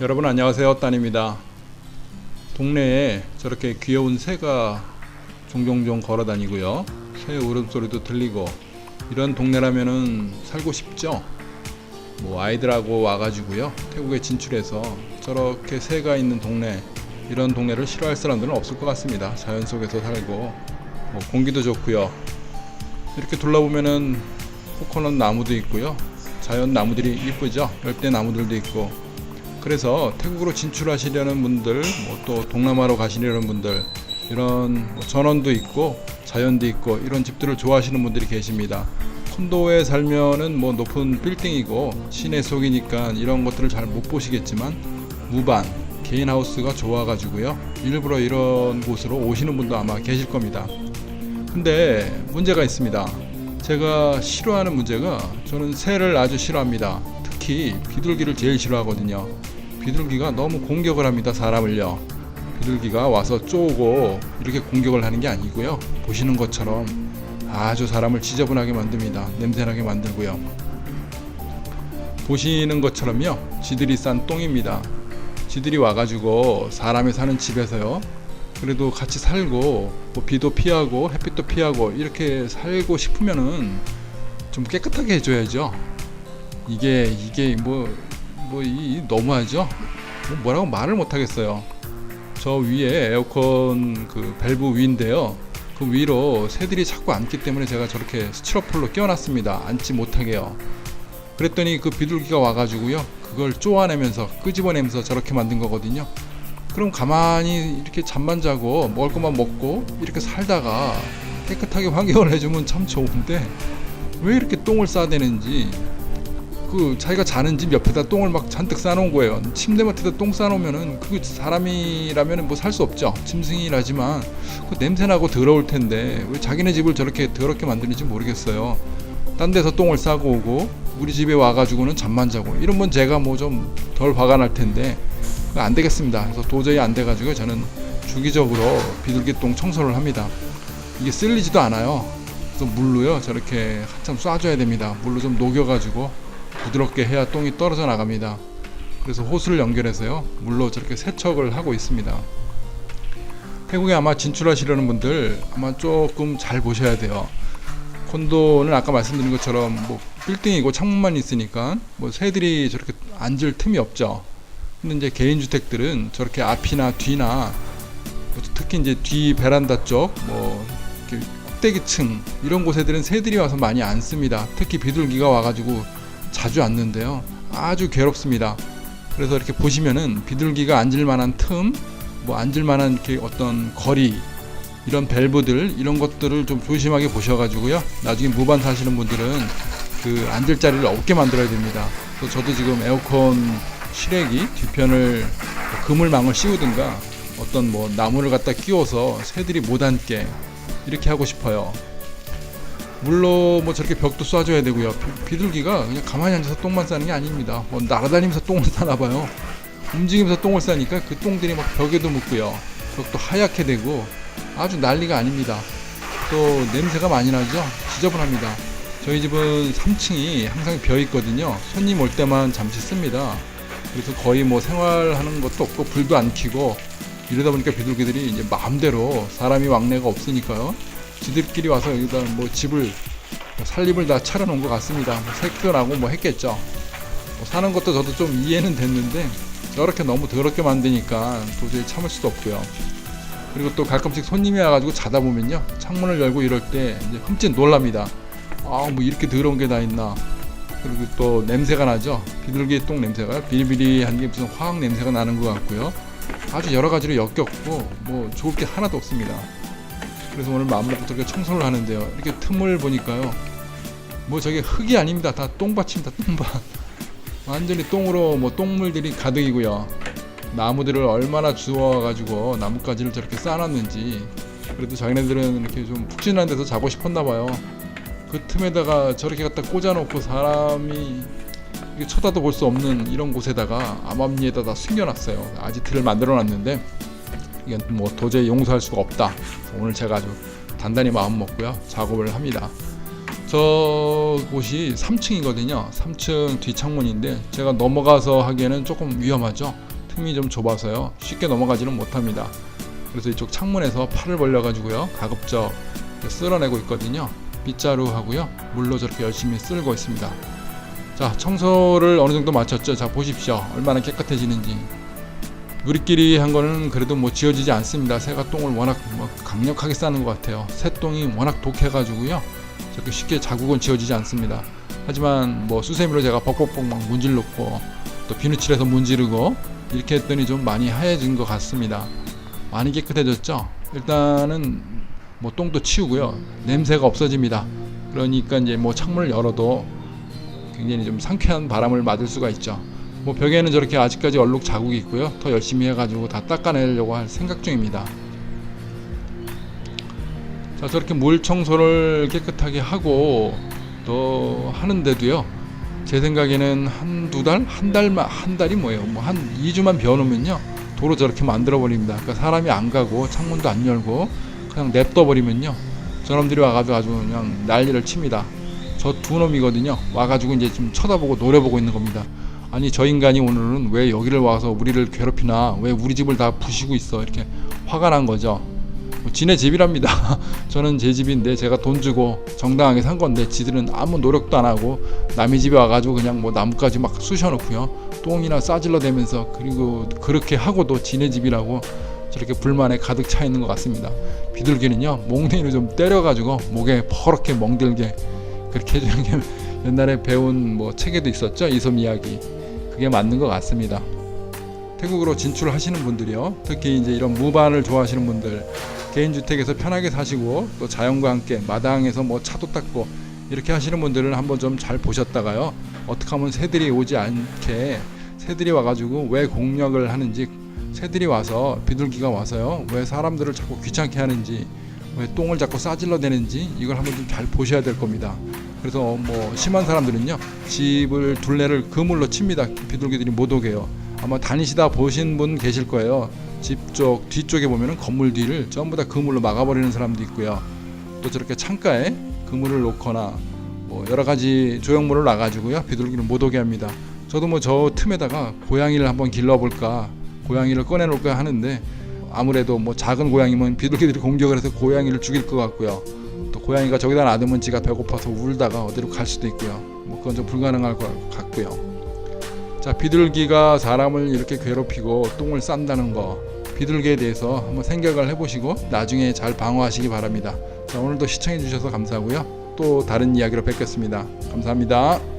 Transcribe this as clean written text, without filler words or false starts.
여러분 안녕하세요, 따입니다. 동네에 저렇게 귀여운 새가 종종종 걸어 다니고요, 새 울음소리도 들리고, 이런 동네라면은 살고 싶죠. 아이들하고 와가지고요, 태국에 진출해서 저렇게 새가 있는 동네, 이런 동네를 싫어할 사람들은 없을 것 같습니다. 자연 속에서 살고 공기도 좋고요. 이렇게 둘러보면은 코코넛 나무도 있고요, 자연 나무들이 이쁘죠. 열대 나무들도 있고. 그래서 태국으로 진출하시려는 분들, 또 동남아로 가시려는 분들, 이런 전원도 있고 자연도 있고 이런 집들을 좋아하시는 분들이 계십니다. 콘도에 살면은 높은 빌딩이고 시내 속이니까 이런 것들을 잘 못 보시겠지만, 무반 개인 하우스가 좋아가지고요, 일부러 이런 곳으로 오시는 분도 아마 계실 겁니다. 근데 문제가 있습니다. 제가 싫어하는 문제가, 저는 새를 아주 싫어합니다. 특히 비둘기를 제일 싫어하거든요. 비둘기가 너무 공격을 합니다, 사람을요. 비둘기가 와서 쪼고 이렇게 공격을 하는 게 아니고요, 보시는 것처럼 아주 사람을 지저분하게 만듭니다. 냄새나게 만들고요. 보시는 것처럼요, 지들이 싼 똥입니다. 지들이 와가지고 사람이 사는 집에서요, 그래도 같이 살고 비도 피하고 햇빛도 피하고 이렇게 살고 싶으면은 좀 깨끗하게 해줘야죠. 이게 너무하죠. 뭐라고 말을 못하겠어요. 저 위에 에어컨 그 밸브 위인데요, 그 위로 새들이 자꾸 앉기 때문에 제가 저렇게 스티로폴로 끼워놨습니다. 앉지 못하게요. 그랬더니 그 비둘기가 와가지고요, 그걸 쪼아내면서 끄집어내면서 저렇게 만든 거거든요. 그럼 가만히 이렇게 잠만 자고 먹을 것만 먹고 이렇게 살다가 깨끗하게 환경을 해주면 참 좋은데, 왜 이렇게 똥을 싸대는지. 자기가 자는 집 옆에다 똥을 막 잔뜩 싸놓은 거예요. 침대 맡에다 똥 싸놓으면은 그 사람이라면은 살 수 없죠. 짐승이라지만 그 냄새나고 더러울 텐데 왜 자기네 집을 저렇게 더럽게 만드는지 모르겠어요. 딴 데서 똥을 싸고 오고 우리 집에 와가지고는 잠만 자고 이러면 제가 좀 덜 화가 날 텐데, 안 되겠습니다. 그래서 도저히 안 돼가지고 저는 주기적으로 비둘기 똥 청소를 합니다. 이게 쓸리지도 않아요. 그래서 물로요, 저렇게 한참 쏴줘야 됩니다. 물로 좀 녹여가지고 부드럽게 해야 똥이 떨어져 나갑니다. 그래서 호스를 연결해서요, 물로 저렇게 세척을 하고 있습니다. 태국에 아마 진출하시려는 분들 아마 조금 잘 보셔야 돼요. 콘도는 아까 말씀드린 것처럼 빌딩이고 창문만 있으니까 새들이 저렇게 앉을 틈이 없죠. 근데 이제 개인주택들은 저렇게 앞이나 뒤나 특히 이제 뒤 베란다 쪽 꼭대기층 이런 곳에들은 새들이 와서 많이 앉습니다. 특히 비둘기가 와가지고 자주 앉는데요, 아주 괴롭습니다. 그래서 이렇게 보시면은 비둘기가 앉을 만한 틈, 앉을 만한 이렇게 어떤 거리, 이런 밸브들, 이런 것들을 좀 조심하게 보셔가지고요, 나중에 무반 사시는 분들은 그 앉을 자리를 없게 만들어야 됩니다. 그래서 저도 지금 에어컨 실외기 뒤편을 그물망을 씌우든가 어떤 나무를 갖다 끼워서 새들이 못 앉게 이렇게 하고 싶어요. 물로 저렇게 벽도 쏴줘야 되고요. 비둘기가 그냥 가만히 앉아서 똥만 싸는 게 아닙니다. 날아다니면서 똥을 싸나봐요. 움직이면서 똥을 싸니까 그 똥들이 막 벽에도 묻고요, 벽도 하얗게 되고 아주 난리가 아닙니다. 또 냄새가 많이 나죠. 지저분합니다. 저희 집은 3층이 항상 비어 있거든요. 손님 올 때만 잠시 씁니다. 그래서 거의 생활하는 것도 없고 불도 안 켜고 이러다 보니까 비둘기들이 이제 마음대로, 사람이 왕래가 없으니까요, 지들끼리 와서 여기다 집을 살림을 다 차려놓은 것 같습니다. 새끼도 나고 했겠죠. 사는 것도 저도 좀 이해는 됐는데 저렇게 너무 더럽게 만드니까 도저히 참을 수도 없고요. 그리고 또 가끔씩 손님이 와가지고 자다 보면요, 창문을 열고 이럴 때 이제 흠칫 놀랍니다. 이렇게 더러운 게 다 있나. 그리고 또 냄새가 나죠. 비둘기 똥 냄새가 비리비리한 게 무슨 화학 냄새가 나는 것 같고요. 아주 여러 가지로 역겹고 좋을 게 하나도 없습니다. 그래서 오늘 마음먹고 저렇게 청소를 하는데요, 이렇게 틈을 보니까요, 저게 흙이 아닙니다. 다 똥밭입니다. 똥밭. 완전히 똥으로 똥물들이 가득이고요. 나무들을 얼마나 주워가지고 나뭇가지를 저렇게 쌓아놨는지. 그래도 자기네들은 이렇게 좀 푹신한 데서 자고 싶었나봐요. 그 틈에다가 저렇게 갖다 꽂아놓고 사람이 쳐다도 볼 수 없는 이런 곳에다가 암암리에다 다 숨겨놨어요. 아지트를 만들어놨는데 이건 도저히 용서할 수가 없다. 오늘 제가 아주 단단히 마음 먹고요, 작업을 합니다. 저 곳이 3층이거든요. 3층 뒷창문인데 제가 넘어가서 하기에는 조금 위험하죠. 틈이 좀 좁아서요 쉽게 넘어가지는 못합니다. 그래서 이쪽 창문에서 팔을 벌려가지고요 가급적 쓸어내고 있거든요. 빗자루 하고요 물로 저렇게 열심히 쓸고 있습니다. 자, 청소를 어느 정도 마쳤죠. 자, 보십시오 얼마나 깨끗해지는지. 우리끼리 한 거는 그래도 뭐 지워지지 않습니다. 새가 똥을 워낙 강력하게 싸는 것 같아요. 새똥이 워낙 독해가지고요 저렇게 쉽게 자국은 지워지지 않습니다. 하지만 뭐 수세미로 제가 벅벅벅 막 문질렀고 또 비누칠해서 문지르고 이렇게 했더니 좀 많이 하얘진 것 같습니다. 많이 깨끗해졌죠. 일단은 뭐 똥도 치우고요 냄새가 없어집니다. 그러니까 이제 뭐 창문을 열어도 굉장히 좀 상쾌한 바람을 맞을 수가 있죠. 뭐 벽에는 저렇게 아직까지 얼룩 자국이 있고요 더 열심히 해가지고 다 닦아내려고 할 생각 중입니다. 자, 저렇게 물 청소를 깨끗하게 하고 또 하는데도요 제 생각에는 한두 달? 한 달이 뭐예요, 뭐 한 2주만 비워놓으면요 도로 저렇게 만들어 버립니다. 그러니까 사람이 안 가고 창문도 안 열고 그냥 냅둬 버리면요 저놈들이 와가지고 아주 그냥 난리를 칩니다. 저 두 놈이거든요 와가지고 이제 좀 쳐다보고 노려보고 있는 겁니다. 아니 저 인간이 오늘은 왜 여기를 와서 우리를 괴롭히나, 왜 우리 집을 다 부시고 있어, 이렇게 화가 난 거죠. 지네 집이랍니다. 저는 제 집인데 제가 돈 주고 정당하게 산 건데 지들은 아무 노력도 안 하고 남의 집에 와가지고 그냥 뭐 나뭇가지 막 쑤셔놓고요 똥이나 싸질러 대면서, 그리고 그렇게 하고도 지네 집이라고 저렇게 불만에 가득 차 있는 것 같습니다. 비둘기는요 몽둥이로 좀 때려가지고 목에 퍼렇게 멍들게 그렇게 해주는 게 옛날에 배운 뭐 책에도 있었죠, 이솝 이야기. 그게 맞는 것 같습니다. 태국으로 진출하시는 분들이요, 특히 이제 이런 무반을 좋아하시는 분들, 개인주택에서 편하게 사시고 또 자연과 함께 마당에서 뭐 차도 닦고 이렇게 하시는 분들은 한번 좀 잘 보셨다가요 어떻게 하면 새들이 오지 않게, 새들이 와가지고 왜 공격을 하는지, 새들이 와서, 비둘기가 와서요 왜 사람들을 자꾸 귀찮게 하는지, 왜 똥을 자꾸 싸질러 대는지 이걸 한번 좀 잘 보셔야 될 겁니다. 그래서 뭐 심한 사람들은요 집을 둘레를 그물로 칩니다. 비둘기들이 못 오게요. 아마 다니시다 보신 분 계실 거예요. 집 쪽 뒤쪽에 보면은 건물 뒤를 전부 다 그물로 막아버리는 사람도 있고요. 또 저렇게 창가에 그물을 놓거나 뭐 여러 가지 조형물을 놔가지고요 비둘기를 못 오게 합니다. 저도 뭐 저 틈에다가 고양이를 한번 길러볼까, 고양이를 꺼내놓을까 하는데 아무래도 뭐 작은 고양이면 비둘기들이 공격을 해서 고양이를 죽일 것 같고요. 또 고양이가 저기다 놔두면 지가 배고파서 울다가 어디로 갈 수도 있고요. 뭐 그건 좀 불가능할 것 같고요. 자, 비둘기가 사람을 이렇게 괴롭히고 똥을 싼다는 거, 비둘기에 대해서 한번 생각을 해보시고 나중에 잘 방어하시기 바랍니다. 자, 오늘도 시청해 주셔서 감사하고요. 또 다른 이야기로 뵙겠습니다. 감사합니다.